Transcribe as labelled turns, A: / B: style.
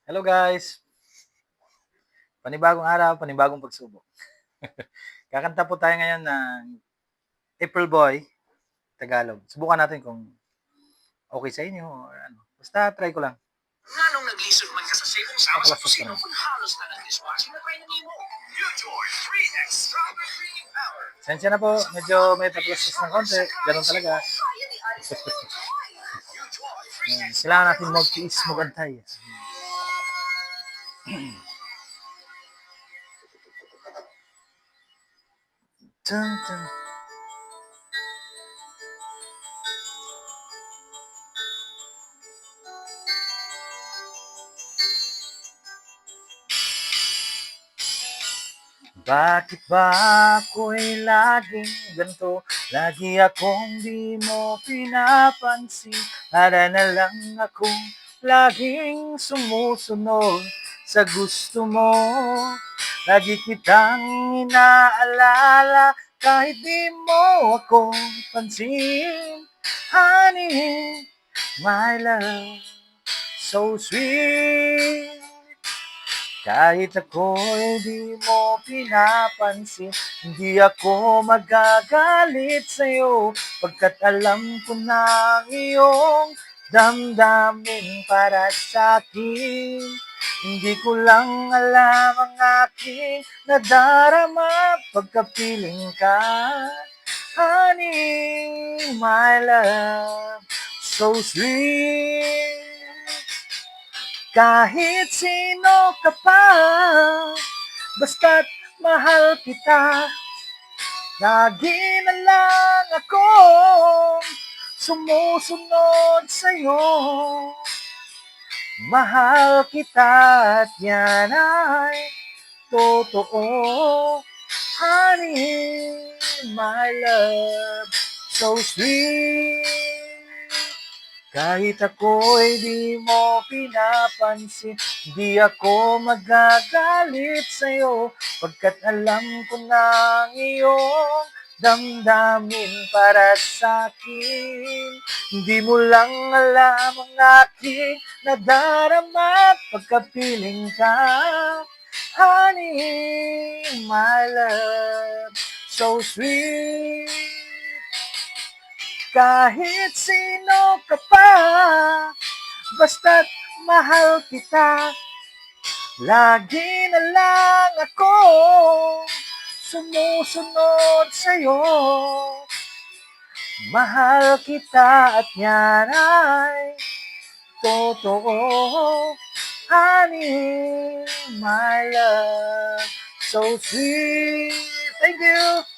A: Hello guys! Panibagong araw, panibagong pagsubok. Kakanta po tayo ngayon ng April Boy, Tagalog. Subukan natin kung okay sa inyo or ano. Basta try ko lang.
B: Nganong naglisod man ka sa sipong sama sa
A: Papalastos ko
B: kusino
A: na.
B: kung halos na ng dishwashing na kayo mo. Enjoy 3X Strawberry Creamy Power.
A: Sensya na po, medyo may papalastos ng konti. Ganun talaga. Kailangan natin mag-tiis, magantay. Dun, dun. Bakit ba ako'y laging ganito? Lagi akong di mo pinapansin. Para na lang akong laging sumusunod sa gusto mo. Lagi kitang inaalala kahit di mo ako pansin. Honey, my love, so sweet. Kahit ako'y di mo pinapansin, hindi ako magagalit sa'yo, pagkat alam ko na ang iyong damdamin para sa'kin. Hindi ko lang alam ang aking nadarama pagkapiling ka. Honey, my love, so sweet. Kahit sino ka pa, basta't mahal kita. Lagi na lang akong sumusunod sa'yo. Mahal kita at yan ay totoo. Honey, my love, so sweet. Kahit ako'y di mo pinapansin, di ako magagalit sa'yo, pagkat alam ko na ang iyong damdamin para sa'kin. Hindi mo lang alam ang aking nadarama pagkapiling ka. Honey, my love, so sweet. Kahit sino ka pa, basta't mahal kita. Lagi na lang ako sumusunod sa'yo. Mahal kita at yan ay totoo. Honey, my love, so sweet. Thank you!